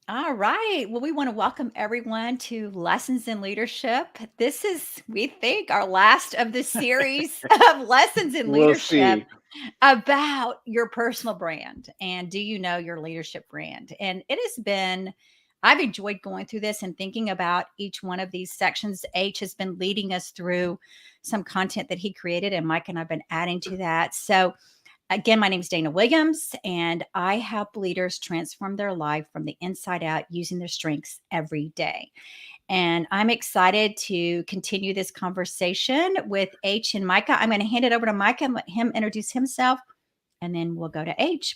All right. Well, we want to welcome everyone to Lessons in Leadership. This is, we think, our last of the series of lessons in We'll leadership see. about your personal brand. And do you know your leadership brand? And it has been, I've enjoyed going through this and thinking about each one of these sections. H has been leading us through some content that he created, and Mike and I've been adding to that. So, again, my name is Dana Williams, and I help leaders transform their life from the inside out using their strengths every day. And I'm excited to continue this conversation with H and Micah. I'm going to hand it over to Micah and let him introduce himself, and then we'll go to H.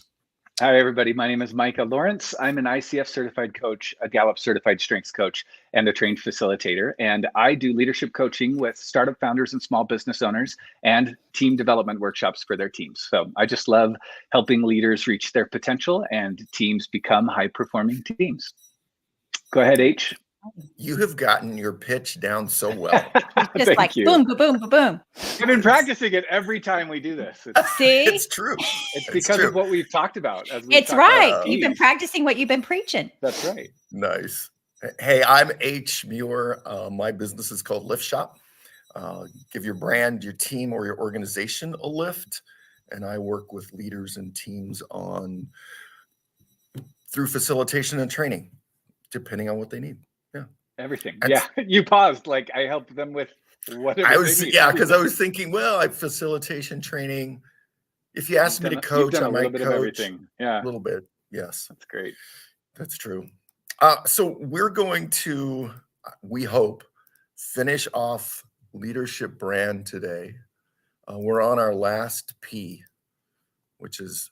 Hi, everybody. My name is Micah Lawrence. I'm an ICF certified coach, a Gallup certified strengths coach, and a trained facilitator. And I do leadership coaching with startup founders and small business owners and team development workshops for their teams. So I just love helping leaders reach their potential and teams become high performing teams. Go ahead, H. You have gotten your pitch down so well. Just Thank like you. boom, boom, boom, boom, boom. I've been practicing it every time we do this. See? It's true. It's because true. of what we've talked about. As we've It's talked right. about You've been teams. practicing what you've been preaching. That's right. Nice. Hey, I'm H. Muir. My business is called Lift Shop. Give your brand, your team, or your organization a lift. And I work with leaders and teams through facilitation and training, depending on what they need. Yeah. Everything. That's- Yeah. You paused. Like I helped them with whatever. because I was thinking, well, facilitation training. If you asked me to coach, I might bit coach of everything. Yeah. a little bit. Yes. That's great. That's true. So we're going to, we hope, finish off leadership brand today. We're on our last P, which is,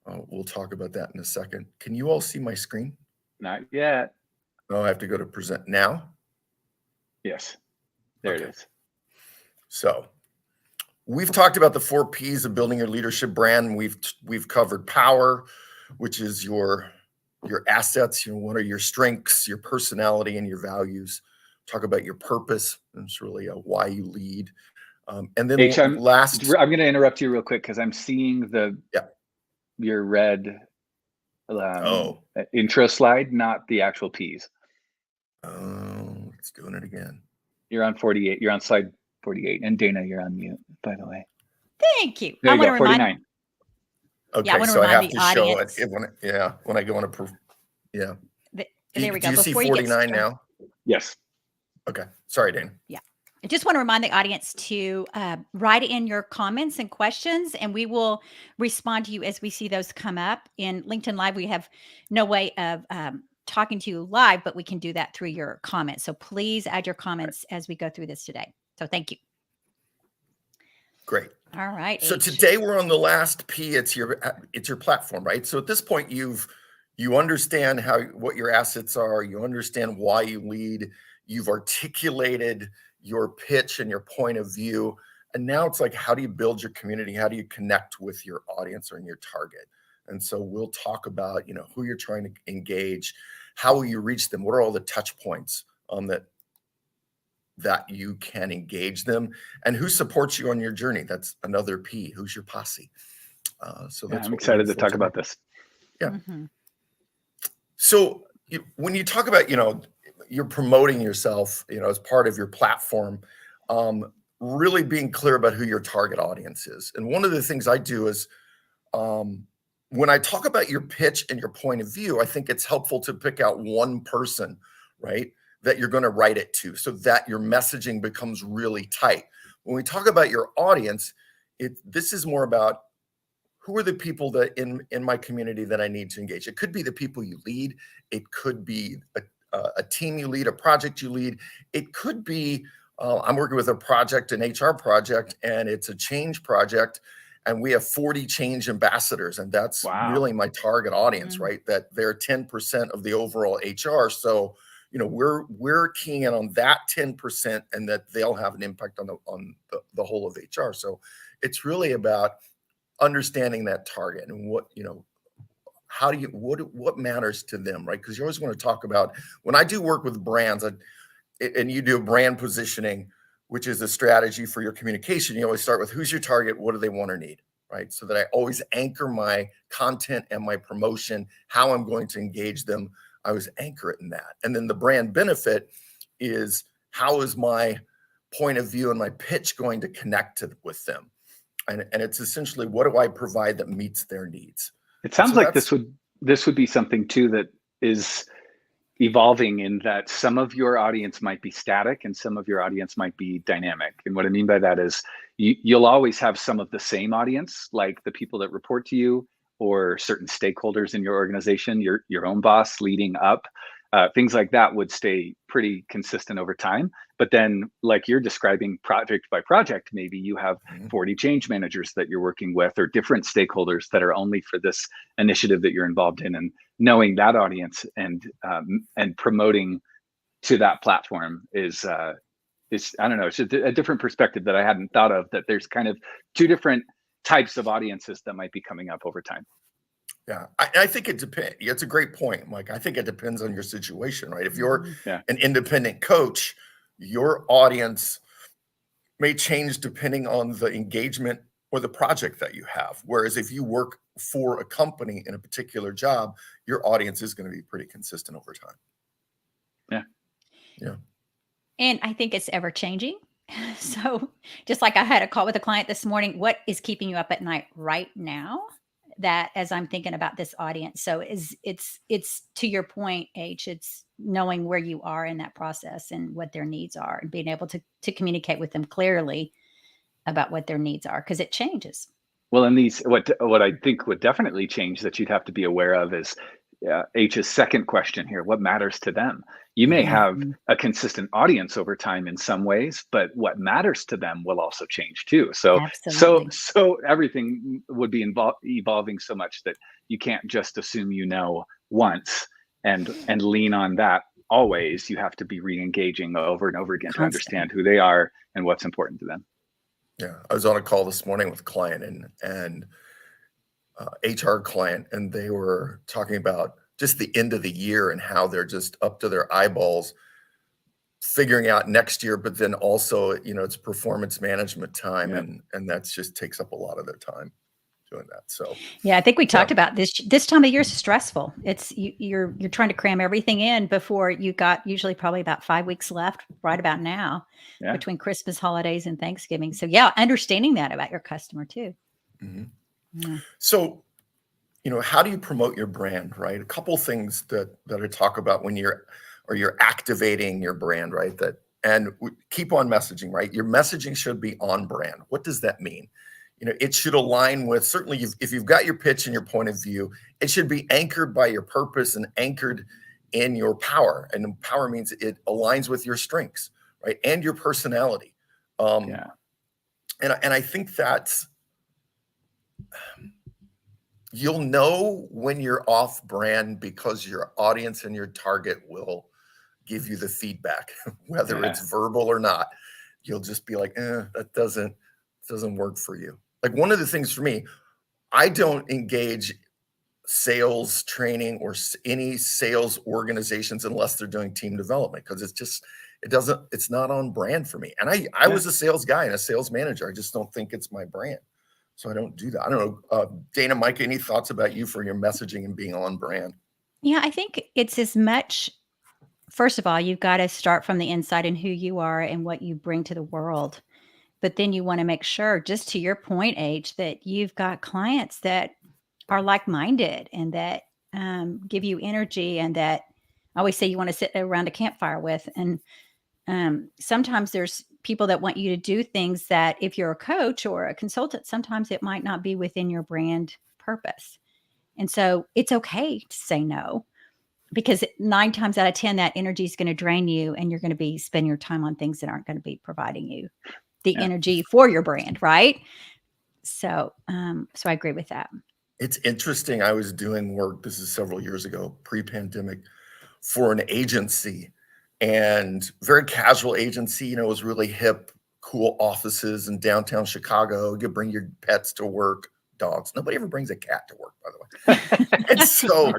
we'll talk about that in a second. Can you all see my screen? Not yet. Oh, I have to go to present now. Yes. There it is. So we've talked about the 4 Ps of building your leadership brand. We've covered power, which is your assets. What are your strengths, your personality, and your values. Talk about your purpose. It's really why you lead. And then H, I'm going to interrupt you real quick because I'm seeing your red intro slide, not the actual Ps. Oh, it's doing it again. You're on 48. You're on slide 48. And Dana, you're on mute, by the way. Thank you. There you go, 49. Okay, so I have to show it when I go on there we go. Do you see 49 now? Yes. Okay. Sorry, Dana. Yeah. I just want to remind the audience to write in your comments and questions, and we will respond to you as we see those come up. In LinkedIn Live, we have no way of talking to you live, but we can do that through your comments. So please add your comments as we go through this today. So thank you. Great. All right. So today we're on the last P. It's your platform, right? So at this point, you understand what your assets are. You understand why you lead. You've articulated your pitch and your point of view. And now it's like, how do you build your community? How do you connect with your audience or your target? And so we'll talk about, who you're trying to engage. How will you reach them? What are all the touch points that you can engage them, and who supports you on your journey? That's another P. Who's your posse? I'm excited to talk about this. Yeah. Mm-hmm. So when you talk about, you're promoting yourself, as part of your platform, really being clear about who your target audience is. And one of the things I do is, when I talk about your pitch and your point of view, I think it's helpful to pick out one person, right, that you're going to write it to, so that your messaging becomes really tight. When we talk about your audience, this is more about who are the people that in my community that I need to engage. It could be the people you lead. It could be a team you lead, a project you lead. It could be, I'm working with an HR project, and it's a change project, and we have 40 change ambassadors, and that's really my target audience, right? That they're 10% of the overall HR. So, we're keying in on that 10%, and that they'll have an impact on the whole of HR. So it's really about understanding that target and what matters to them, right? Because you always want to talk about, when I do work with brands, and you do brand positioning, which is a strategy for your communication, you always start with who's your target, what do they want or need, right? So that I always anchor my content and my promotion, how I'm going to engage them I was anchored in that. And then the brand benefit is, how is my point of view and my pitch going to connect with them? And it's essentially, what do I provide that meets their needs? It sounds So like this would be something too that is evolving, in that some of your audience might be static and some of your audience might be dynamic. And what I mean by that is you'll always have some of the same audience, like the people that report to you or certain stakeholders in your organization, your own boss leading up. Things like that would stay pretty consistent over time. But then, like you're describing project by project, maybe you have 40 change managers that you're working with, or different stakeholders that are only for this initiative that you're involved in. And knowing that audience and promoting to that platform is I don't know, it's a different perspective that I hadn't thought of, that there's kind of two different types of audiences that might be coming up over time. Yeah, I think it depends. It's a great point, Mike. I think it depends on your situation, right? If you're an independent coach, your audience may change depending on the engagement or the project that you have. Whereas if you work for a company in a particular job, your audience is going to be pretty consistent over time. Yeah. Yeah. And I think it's ever changing. So just like I had a call with a client this morning, what is keeping you up at night right now? That, as I'm thinking about this audience. So it's to your point, H, it's knowing where you are in that process and what their needs are, and being able to communicate with them clearly about what their needs are, because it changes. Well, and what I think would definitely change that you'd have to be aware of is H's second question here: what matters to them? You may have a consistent audience over time in some ways, but what matters to them will also change too. So everything would be evolving so much that you can't just assume once and lean on that always. You have to be re-engaging over and over again to understand who they are and what's important to them. Yeah, I was on a call this morning with a client and HR client, and they were talking about just the end of the year and how they're just up to their eyeballs figuring out next year, but then also, it's performance management time, and that's just takes up a lot of their time doing that. So yeah, I think we talked about this time of year is stressful. It's you're trying to cram everything in before you got usually probably about 5 weeks left right about now between Christmas, holidays, and Thanksgiving. So understanding that about your customer too. So, how do you promote your brand, right? A couple things that I talk about when you're activating your brand, right? And keep on messaging, right? Your messaging should be on brand. What does that mean? It should align with, certainly if you've got your pitch and your point of view, it should be anchored by your purpose and anchored in your power. And power means it aligns with your strengths, right? And your personality. And I think that's, you'll know when you're off brand because your audience and your target will give you the feedback, whether it's verbal or not. You'll just be like, that doesn't work for you. Like, one of the things for me, I don't engage sales training or any sales organizations unless they're doing team development, because it's not on brand for me. And I was a sales guy and a sales manager. I just don't think it's my brand. So I don't do that. I don't know. Dana, Mike, any thoughts about you for your messaging and being on brand? Yeah, I think it's as much, first of all, you've got to start from the inside and who you are and what you bring to the world. But then you want to make sure, just to your point, H, that you've got clients that are like-minded and that give you energy, and that I always say you want to sit around a campfire with. And sometimes there's people that want you to do things that, if you're a coach or a consultant, sometimes it might not be within your brand purpose. And so it's okay to say no, because 9 times out of 10, that energy is going to drain you, and you're going to be spending your time on things that aren't going to be providing you the energy for your brand. Right. So I agree with that. It's interesting. I was doing work, this is several years ago, pre-pandemic, for an agency, and very casual agency. It was really hip, cool offices in downtown Chicago. You could bring your pets to work, dogs. Nobody ever brings a cat to work, by the way. And so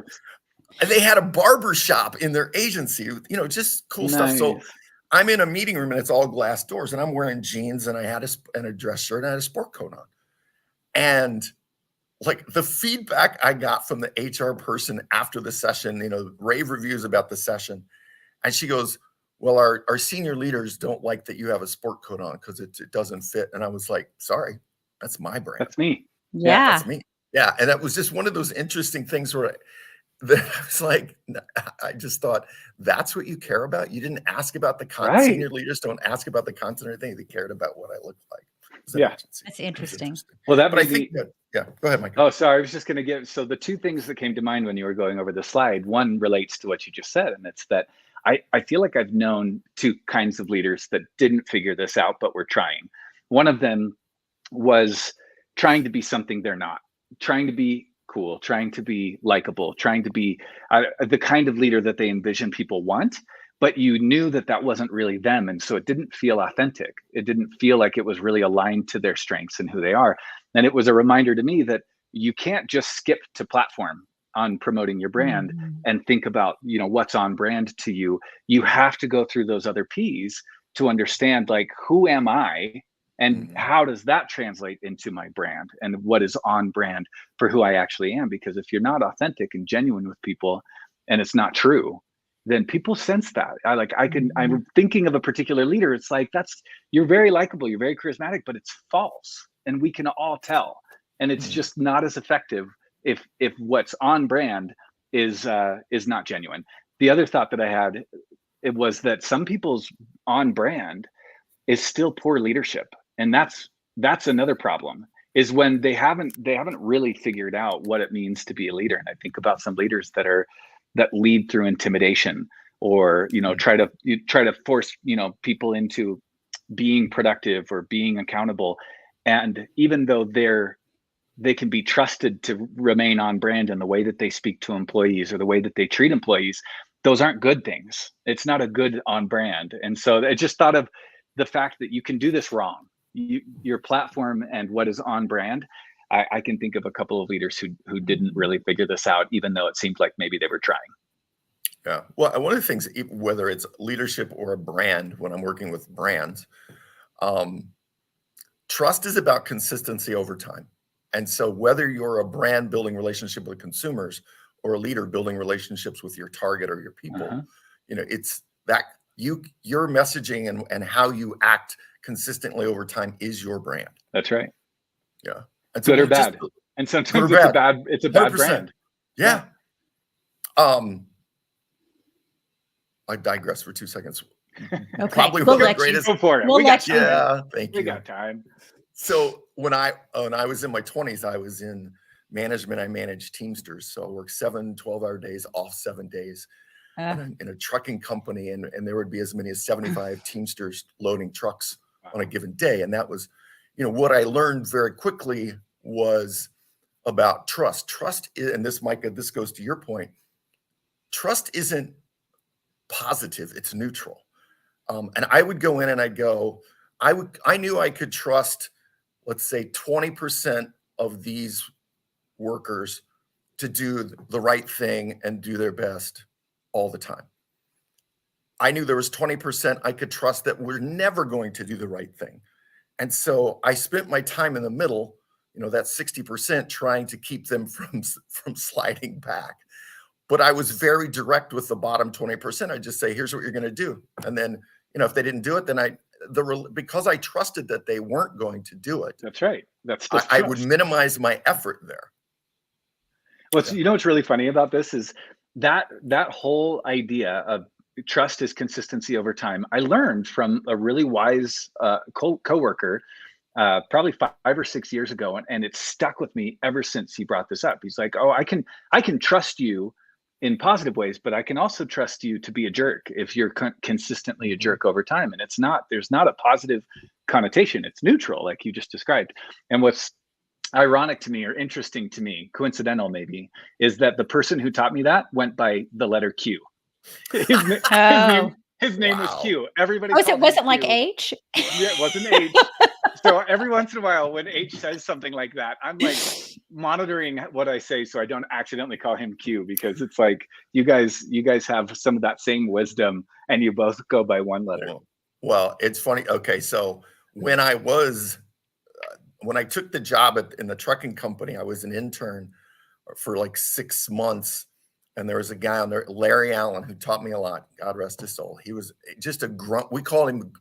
they had a barber shop in their agency, just cool stuff. So I'm in a meeting room and it's all glass doors, and I'm wearing jeans, and I had a dress shirt and I had a sport coat on. And like the feedback I got from the HR person after the session, rave reviews about the session. And she goes, well, our senior leaders don't like that you have a sport coat on because it doesn't fit. And I was like, sorry, that's my brand. That's me. Yeah. That's me. Yeah. And that was just one of those interesting things where I was like, I just thought, that's what you care about? You didn't ask about the content. Right. Senior leaders don't ask about the content or anything. They cared about what I looked like. Yeah. That's interesting. Well, that but I may think be, that, yeah, go ahead, Mike. oh, sorry. I was just going to give, so the two things that came to mind when you were going over the slide, one relates to what you just said, and it's that I feel like I've known two kinds of leaders that didn't figure this out, but were trying. One of them was trying to be something they're not, trying to be cool, trying to be likable, trying to be the kind of leader that they envision people want, but you knew that that wasn't really them. And so it didn't feel authentic. It didn't feel like it was really aligned to their strengths and who they are. And it was a reminder to me that you can't just skip to platform on promoting your brand and think about, what's on brand to you. You have to go through those other P's to understand, like, who am I and how does that translate into my brand and what is on brand for who I actually am? Because if you're not authentic and genuine with people and it's not true, then people sense that. I'm thinking of a particular leader. It's like, you're very likable, you're very charismatic, but it's false. And we can all tell. And it's just not as effective if what's on brand is not genuine. The other thought that I had, it was that some people's on brand is still poor leadership. And that's another problem, is when they haven't really figured out what it means to be a leader. And I think about some leaders that lead through intimidation, or try to force people into being productive or being accountable. And even though they can be trusted to remain on brand in the way that they speak to employees or the way that they treat employees, those aren't good things. It's not a good on brand. And so I just thought of the fact that you can do this wrong. Your platform and what is on brand. I can think of a couple of leaders who didn't really figure this out, even though it seemed like maybe they were trying. Yeah. Well, one of the things, whether it's leadership or a brand, when I'm working with brands, trust is about consistency over time. And so whether you're a brand building relationship with consumers or a leader building relationships with your target or your people, it's that your messaging and how you act consistently over time is your brand. That's right. Yeah. And good or bad. And sometimes it's a bad brand. Yeah. I digress for 2 seconds. Okay. Probably we'll one of the let greatest. Go for it. We'll let you. Yeah, thank you. We got time. So when I was in my 20s, I was in management. I managed Teamsters. So I worked 7 12-hour days, off 7 days in a trucking company. And there would be as many as 75 Teamsters loading trucks on a given day. And that was, what I learned very quickly was about trust. Trust is, and this, Micah, this goes to your point. Trust isn't positive, it's neutral. And I would go in and I'd go, I knew I could trust, let's say 20% of these workers to do the right thing and do their best all the time. I knew there was 20% I could trust that we're never going to do the right thing. And so I spent my time in the middle, that 60%, trying to keep them from sliding back. But I was very direct with the bottom 20%. I just say, here's what you're going to do. And then, if they didn't do it, then because I trusted that they weren't going to do it. That's right. I would minimize my effort there. Well, what's really funny about this is that whole idea of trust is consistency over time. I learned from a really wise coworker probably 5 or 6 years ago, and it's stuck with me ever since he brought this up. He's like, "Oh, I can trust you in positive ways, but I can also trust you to be a jerk if you're consistently a jerk over time." And there's not a positive connotation. It's neutral, like you just described. And what's ironic to me, or interesting to me, coincidental maybe, is that the person who taught me that went by the letter Q. His name was Q. Everybody. It wasn't like H. Yeah, it wasn't H. So every once in a while, when H says something like that, I'm like monitoring what I say so I don't accidentally call him Q, because it's like you guys have some of that same wisdom, and you both go by one letter. Well, it's funny. Okay, so when I was when I took the job in the trucking company, I was an intern for like 6 months. And there was a guy on there, Larry Allen, who taught me a lot. God rest his soul. He was just a grunt. We called him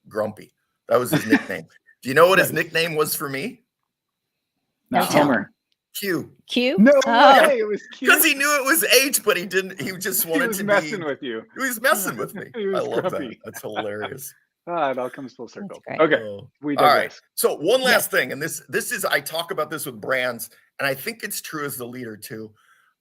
Grumpy. That was his nickname. Do you know what his nickname was for me? No, Not tell Homer. him. Q. Q? No Oh, way. It was cute. Because he knew it was H, but he didn't. He just He wanted was to messing be. with you. He was messing with me. He I was love that. grumpy. That's hilarious. Ah, it all comes full that's circle. great. Okay, Oh. we All right. digress. So one Yes. last thing, and this is, I talk about this with brands, and I think it's true as the leader too.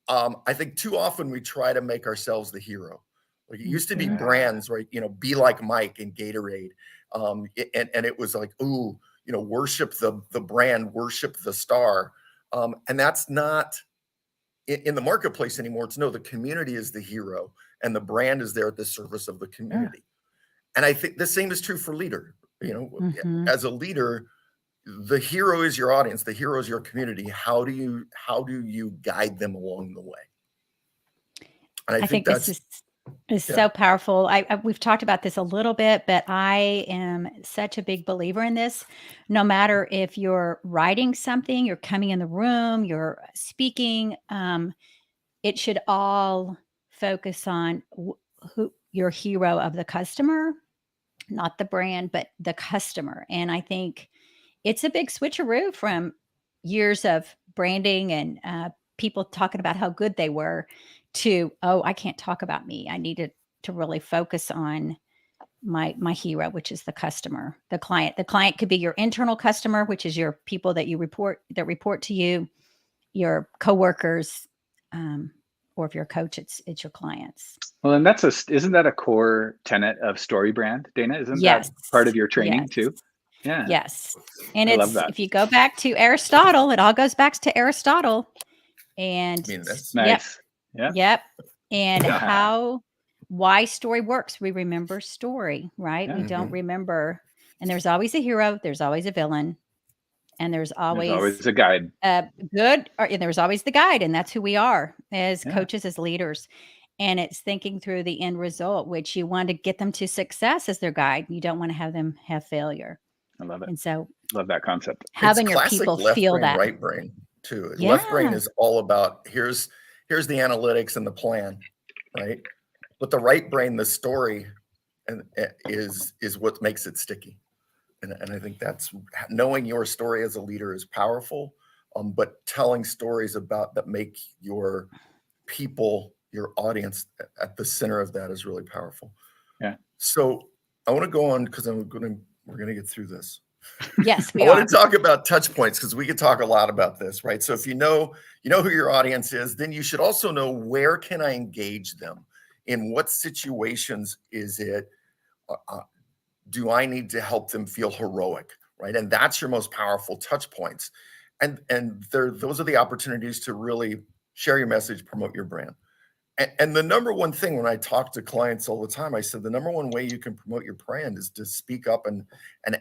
I think too often we try to make ourselves the hero. Like it used to be Mhm. brands, right? You know, be like Mike and Gatorade. And it was like, ooh, you know, worship the brand, worship the star. And that's not in the marketplace anymore. It's no, the community is the hero and the brand is there at the service of the community. And I think the same is true for leader. You know, Mhm. as a leader, the hero is your audience, the hero is your community. How do you guide them along the way? And I think this that's is yeah. so powerful. We've talked about this a little bit, but I am such a big believer in this. No matter if you're writing something, you're coming in the room, you're speaking, it should all focus on who your hero of the customer, not the brand, but the customer. And I think it's a big switcheroo from years of branding and people talking about how good they were to, oh, I can't talk about me. I needed to really focus on my hero, which is the customer, the client. The client could be your internal customer, which is your people that report to you, your coworkers, or if you're a coach, it's your clients. Well, and isn't that a core tenet of story brand, Dana? Isn't Yes. that part of your training Yes. too? Yeah. Yes. And I love that. if you go back to Aristotle, it all goes back to Aristotle. And I mean, that's Nice. yep. And Yeah. why story works. We remember story, right? We Yeah. don't remember. And there's always a hero, there's always a villain, and there's There's always always a guide. and there's always the guide. And that's who we are as Yeah. coaches, as leaders. And it's thinking through the end result, which you want to get them to success as their guide. You don't want to have them have failure. I love it. And so Love that concept. it's having your classic people left feel brain, that. right brain too. Left brain Yeah. is all about here's the analytics and the plan, right? But the right brain, the story, and is what makes it sticky. And I think that's knowing your story as a leader is powerful. But telling stories about that make your people, your audience at the center of that is really powerful. Yeah. So I want to go on because we're going to get through this. Yes, we I are. want to talk about touch points because we could talk a lot about this, right? So if you know who your audience is, then you should also know where can I engage them? In what situations is it? Do I need to help them feel heroic, right? And that's your most powerful touch points. And those are the opportunities to really share your message, promote your brand. And the number one thing when I talk to clients all the time, I said the number one way you can promote your brand is to speak up and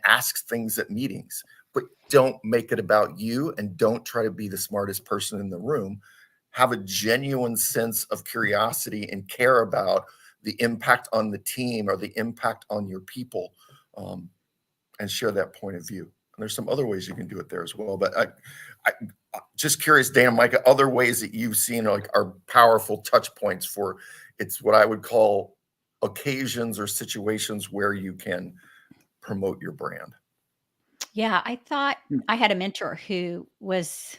ask things at meetings, but don't make it about you and don't try to be the smartest person in the room. Have a genuine sense of curiosity and care about the impact on the team or the impact on your people, and share that point of view. And there's some other ways you can do it there as well. But I just curious, Dana, Micah, other ways that you've seen like are powerful touch points for it's what I would call occasions or situations where you can promote your brand. Yeah, I thought I had a mentor who was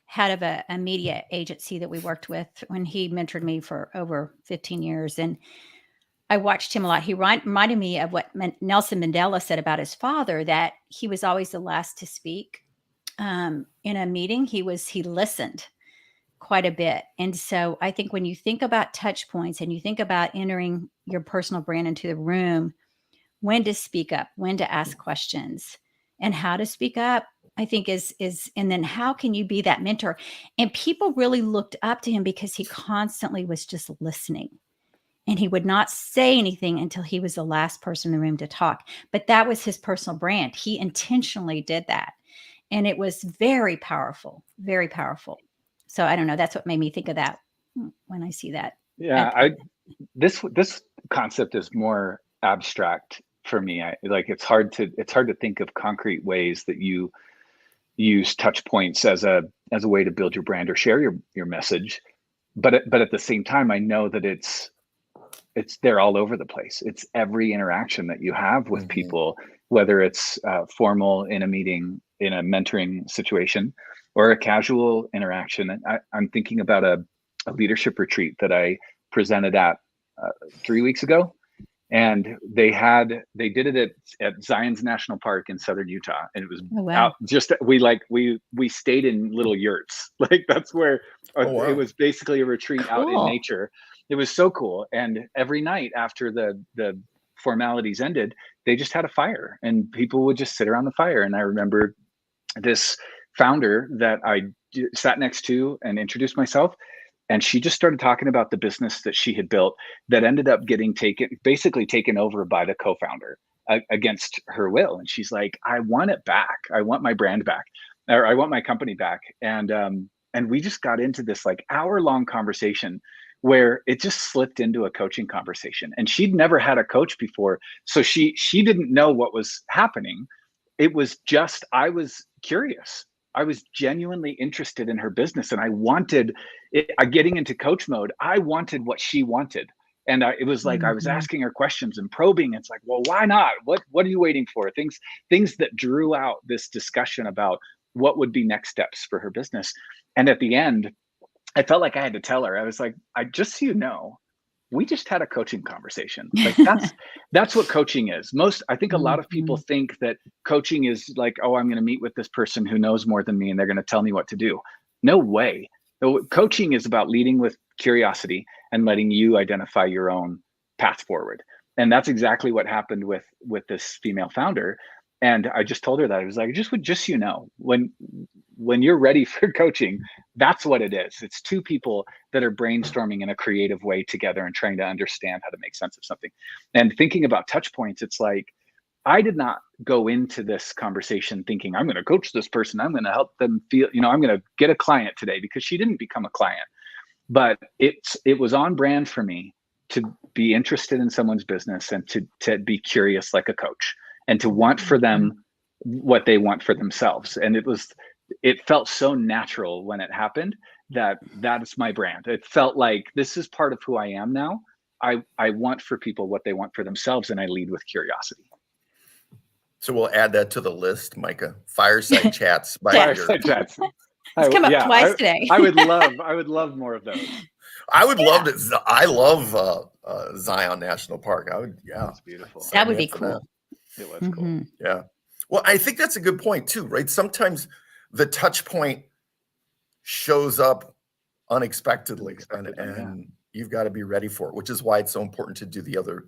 head of a media agency that we worked with when he mentored me for over 15 years. And I watched him a lot. He reminded me of what Nelson Mandela said about his father, that he was always the last to speak. In a meeting, he listened quite a bit. And so I think when you think about touch points and you think about entering your personal brand into the room, when to speak up, when to ask questions, and how to speak up, I think is and then how can you be that mentor? And people really looked up to him because he constantly was just listening. And he would not say anything until he was the last person in the room to talk. But that was his personal brand. He intentionally did that. And it was very powerful, very powerful. So I don't know. That's what made me think of that when I see that. Yeah. This concept is more abstract for me. It's hard to think of concrete ways that you use touch points as a way to build your brand or share your message. But at the same time, I know that it's they're all over the place. It's every interaction that you have with people, whether it's formal in a meeting, in a mentoring situation, or a casual interaction. And I'm thinking about a leadership retreat that I presented at 3 weeks ago. And they did it at Zion's National Park in southern Utah, and it was out. Just we stayed in little yurts, like that's where it was basically a retreat out in nature. It was so cool. And every night after the formalities ended, they just had a fire, and people would just sit around the fire. And I remember this founder that I sat next to and introduced myself. And she just started talking about the business that she had built that ended up getting taken over by the co-founder against her will. And she's like, I want it back. I want my brand back, or I want my company back. And we just got into this like hour-long conversation where it just slipped into a coaching conversation. And she'd never had a coach before. So she didn't know what was happening. It was just, I was curious. I was genuinely interested in her business, and I wanted it. Getting into coach mode, I wanted what she wanted. And it was like, I was asking her questions and probing. It's like, well, why not? What are you waiting for? Things that drew out this discussion about what would be next steps for her business. And at the end, I felt like I had to tell her, I was like, just so you know, we just had a coaching conversation. Like that's what coaching is. I think a lot of people think that coaching is like, oh, I'm going to meet with this person who knows more than me and they're going to tell me what to do. No way. Coaching is about leading with curiosity and letting you identify your own path forward. And that's exactly what happened with this female founder. And I just told her that. I was like, just so you know, when you're ready for coaching, that's what it is. It's two people that are brainstorming in a creative way together and trying to understand how to make sense of something. And thinking about touch points, it's like, I did not go into this conversation thinking, I'm going to coach this person. I'm going to help them feel, I'm going to get a client today, because she didn't become a client. But it was on brand for me to be interested in someone's business and to be curious like a coach, and to want for them what they want for themselves. And it felt so natural when it happened that is my brand. It felt like this is part of who I am now. I want for people what they want for themselves, and I lead with curiosity. So we'll add that to the list, Micah. Fireside chats. Fireside chats. It's come up twice today. I would love more of those. I would love to. I love Zion National Park. That's beautiful. That would be cool. It was cool. Yeah. Well, I think that's a good point too, right? Sometimes the touch point shows up unexpectedly, and you've got to be ready for it, which is why it's so important to do the other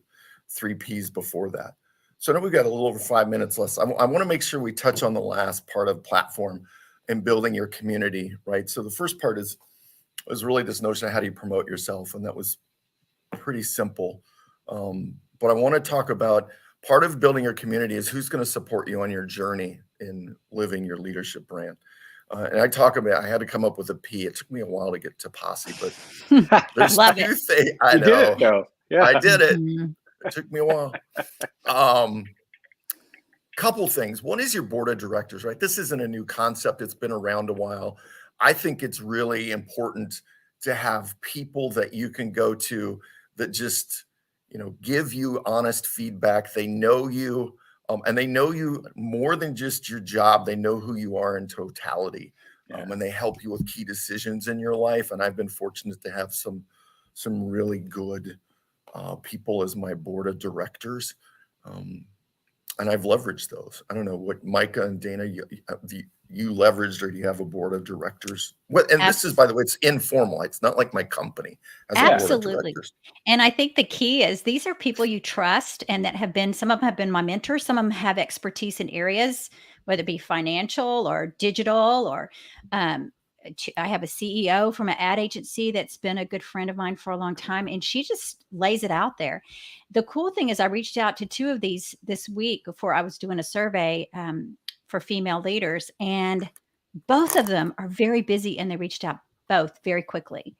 3 Ps before that. So now we've got a little over 5 minutes left. I want to make sure we touch on the last part of platform and building your community, right? So the first part was really this notion of how do you promote yourself, and that was pretty simple. But I want to talk about part of building your community is who's going to support you on your journey in living your leadership brand. And I had to come up with a P. It took me a while to get to posse, but there's a few things. I know. Did it, though. Yeah. I did it. It took me a while. Couple things. One is your board of directors, right? This isn't a new concept. It's been around a while. I think it's really important to have people that you can go to that just, give you honest feedback. They know you, and they know you more than just your job. They know who you are in totality, and they help you with key decisions in your life. And I've been fortunate to have some really good people as my board of directors. And I've leveraged those. I don't know what Micah and Dana, you leveraged, or do you have a board of directors? This is, by the way, it's informal. It's not like my company has a board of directors. And I think the key is these are people you trust, and that some of them have been my mentors. Some of them have expertise in areas, whether it be financial or digital, or I have a CEO from an ad agency that's been a good friend of mine for a long time, and she just lays it out there. The cool thing is I reached out to 2 of these this week before I was doing a survey for female leaders, and both of them are very busy, and they reached out both very quickly.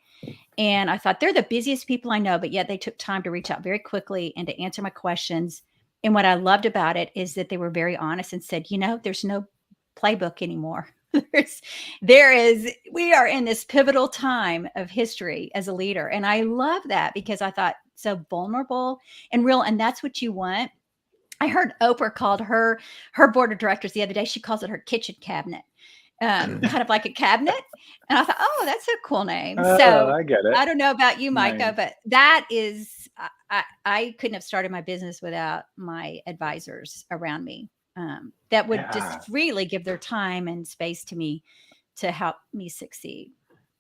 And I thought, they're the busiest people I know, but yet they took time to reach out very quickly and to answer my questions. And what I loved about it is that they were very honest and said, there's no playbook anymore. We are in this pivotal time of history as a leader. And I love that because I thought so vulnerable and real. And that's what you want. I heard Oprah called her board of directors the other day. She calls it her kitchen cabinet, kind of like a cabinet. And I thought, oh, that's a cool name. Oh, So I get it. I don't know about you, Micah, Nice. but that is, I couldn't have started my business without my advisors around me that would just freely give their time and space to me to help me succeed.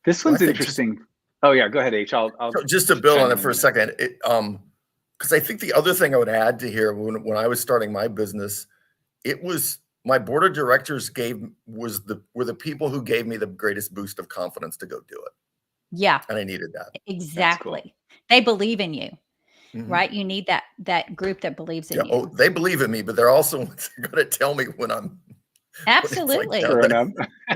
This one's interesting. Oh yeah, go ahead, H. I'll just to build on it for a second. Because I think the other thing I would add to here, when I was starting my business, it was my board of directors were the people who gave me the greatest boost of confidence to go do it. Yeah. And I needed that. Exactly. Cool. They believe in you, right? You need that group that believes in you. Oh, they believe in me, but they're also going to tell me when I'm absolutely.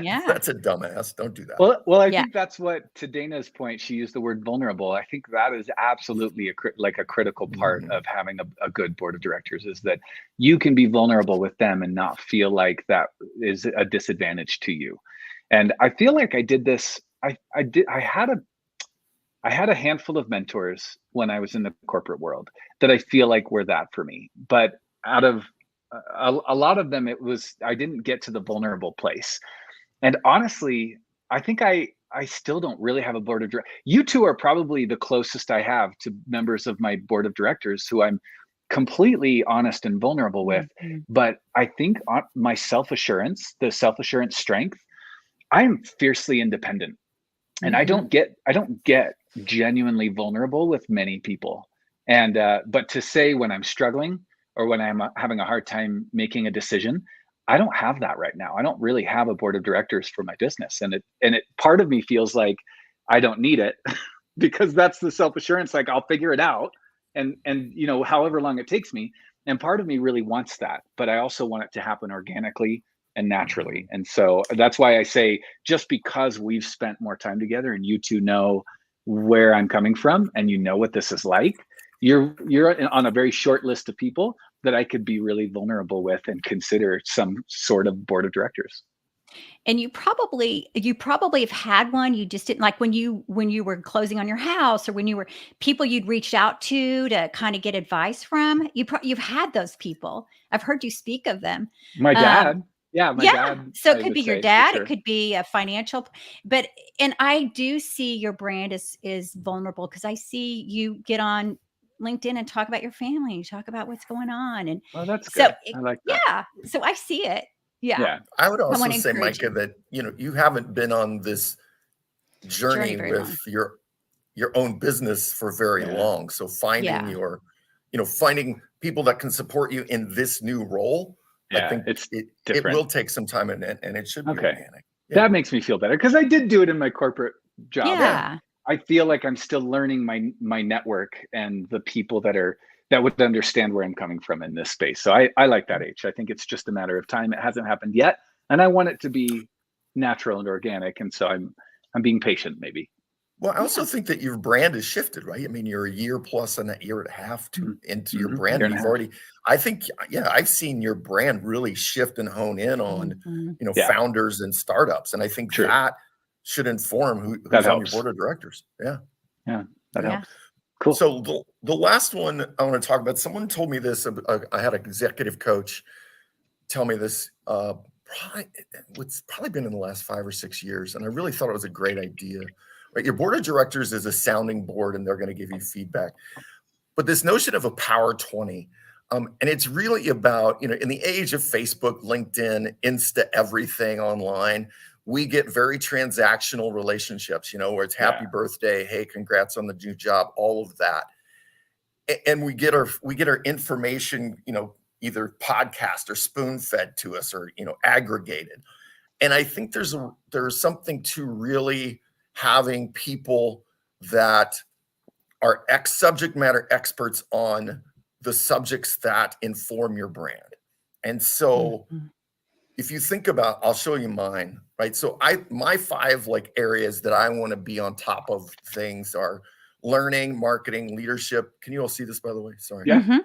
Yeah. That's a dumbass. Don't do that. Well, I think that's what, to Dana's point, she used the word vulnerable. I think that is absolutely a critical part of having a good board of directors, is that you can be vulnerable with them and not feel like that is a disadvantage to you. And I feel like I did this. I had a handful of mentors when I was in the corporate world that I feel like were that for me. But out of a lot of them, I didn't get to the vulnerable place. And honestly, I think I still don't really have a board of directors. You two are probably the closest I have to members of my board of directors who I'm completely honest and vulnerable with. But I think my self-assurance, the self-assurance strength, I am fiercely independent. And I don't get genuinely vulnerable with many people. And but to say when I'm struggling or when I'm having a hard time making a decision, I don't have that right now. I don't really have a board of directors for my business. And it part of me feels like I don't need it because that's the self-assurance, like I'll figure it out and however long it takes me. And part of me really wants that, but I also want it to happen organically and naturally. And so that's why I say, just because we've spent more time together and you two know where I'm coming from and you know what this is like, you're on a very short list of people that I could be really vulnerable with and consider some sort of board of directors. And you probably have had one. You just didn't, like when you were closing on your house, or when you were people you'd reached out to kind of get advice from. You've had those people. I've heard you speak of them. My dad. Yeah, my dad. So it could be your dad. Sure. It could be a financial, and I do see your brand is vulnerable because I see you get on LinkedIn and talk about your family. You talk about what's going on, and that's good. I like that. Yeah, so I see it. Yeah. I would also say, Micah, that you haven't been on this journey with your own business for very long. So finding finding people that can support you in this new role. I think it will take some time and it should be organic. That makes me feel better because I did do it in my corporate job. Yeah. I feel like I'm still learning my network and the people that would understand where I'm coming from in this space. So I like that, H. I think it's just a matter of time. It hasn't happened yet. And I want it to be natural and organic. And so I'm being patient, maybe. Well, I also think that your brand has shifted, right? I mean, you're a year plus and a year and a half into your brand. You've already, I think, I've seen your brand really shift and hone in on, founders and startups. And I think that should inform who's on your board of directors. Yeah. Yeah. That helps. Cool. So the last one I want to talk about, someone told me this, I had an executive coach tell me this, it's probably been in the last 5 or 6 years. And I really thought it was a great idea. Right? Your board of directors is a sounding board and they're going to give you feedback. But this notion of a power 20, and it's really about, in the age of Facebook, LinkedIn, Insta, everything online, we get very transactional relationships, where it's happy birthday, hey, congrats on the new job, all of that. And we get our information, either podcast or spoon-fed to us or, aggregated. And I think there's something to really having people that are subject matter experts on the subjects that inform your brand. And so if you think about, I'll show you mine, right? So my 5 areas that I want to be on top of things are learning, marketing, leadership. Can you all see this, by the way? Sorry. Yeah.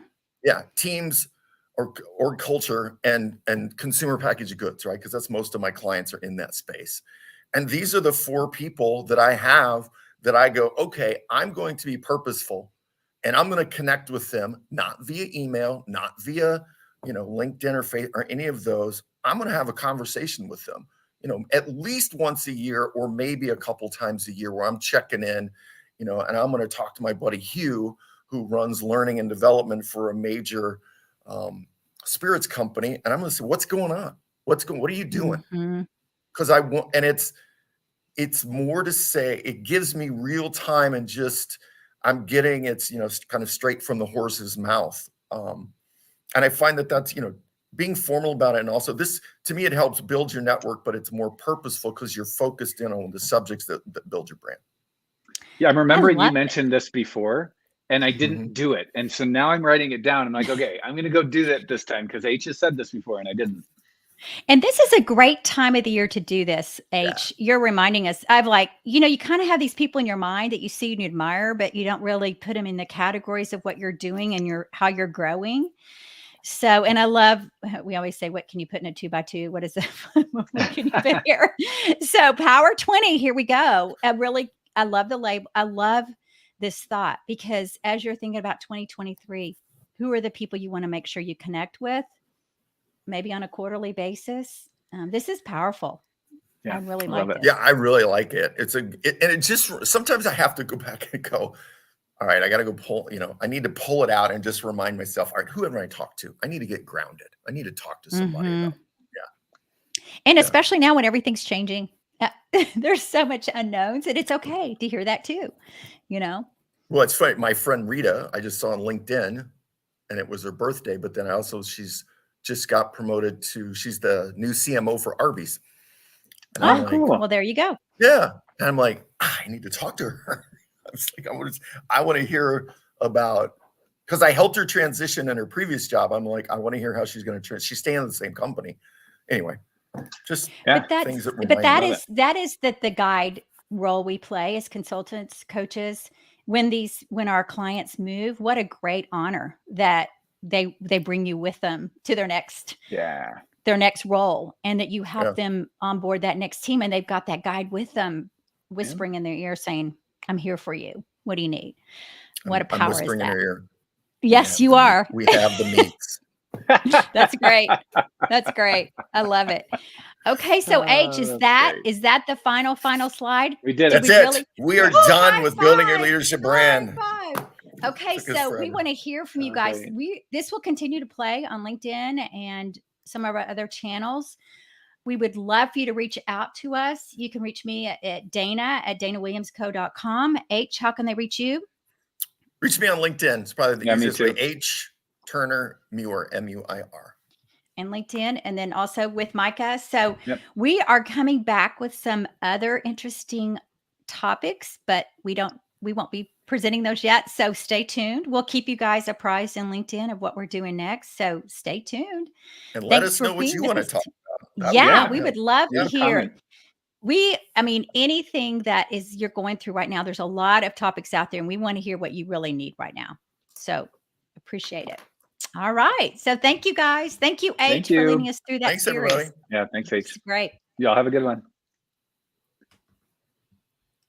Yeah. Teams, or culture and consumer packaged goods, right? Because that's most of my clients are in that space. And these are the 4 people that I have that I go, okay, I'm going to be purposeful and I'm going to connect with them, not via email, not via, LinkedIn or Facebook or any of those. I'm going to have a conversation with them, at least once a year or maybe a couple times a year where I'm checking in, and I'm going to talk to my buddy Hugh, who runs learning and development for a major spirits company. And I'm going to say, what's going on? What are you doing? Because I want, and it's more to say, it gives me real time and just, I'm getting it's, kind of straight from the horse's mouth. And I find that that's, being formal about it. And also this, to me, it helps build your network, but it's more purposeful because you're focused in on the subjects that build your brand. Yeah, I'm remembering you mentioned this before and I didn't do it. And so now I'm writing it down. I'm like, okay, I'm going to go do that this time because H has said this before and I didn't. And this is a great time of the year to do this, H. Yeah. You're reminding us of you kind of have these people in your mind that you see and you admire, but you don't really put them in the categories of what you're doing and how you're growing. So, and I love, we always say, what can you put in a 2x2? What is it? What can you put here? So Power 20, here we go. I love the label. I love this thought because as you're thinking about 2023, who are the people you want to make sure you connect with? Maybe on a quarterly basis. This is powerful. Yeah, I really like it. Yeah, I really like it. And it just, sometimes I have to go back and go, all right, I got to go pull, I need to pull it out and just remind myself, all right, who have I talked to? I need to get grounded. I need to talk to somebody about, And especially now when everything's changing, there's so much unknowns and it's okay to hear that too, Well, it's funny. My friend Rita, I just saw on LinkedIn and it was her birthday, but then she's just got promoted she's the new CMO for Arby's. And cool. Well, there you go. Yeah. And I'm like, I need to talk to her. I want to hear about, because I helped her transition in her previous job. I'm like, I want to hear how she's going to she's staying in the same company. Anyway, just things that is the guide role we play as consultants, coaches. When our clients move, what a great honor that they bring you with them to their next role, and that you help them onboard that next team, and they've got that guide with them, whispering in their ear, saying, "I'm here for you. What do you need?" What a power is that? In her ear. Yes, you are. We have the meats. That's great. That's great. I love it. Okay, so H, is that the final slide? We did it. That's it. We are done with building your leadership brand. Okay, so we want to hear from you guys. This will continue to play on LinkedIn and some of our other channels. We would love for you to reach out to us. You can reach me at dana@danawilliamsco.com. H, how can they reach you? Reach me on LinkedIn. It's probably the easiest way. H Turner Muir, M-U-I-R. And LinkedIn, and then also with Micah. So we are coming back with some other interesting topics, but we won't be presenting those yet. So stay tuned. We'll keep you guys apprised in LinkedIn of what we're doing next. So stay tuned. And let us know what you want to talk about. We would love to hear. Anything that you're going through right now, there's a lot of topics out there, and we want to hear what you really need right now. So appreciate it. All right. So thank you guys. Thank you, H, for leading us through that series. Everybody. Yeah, thanks, H. Great. Y'all have a good one.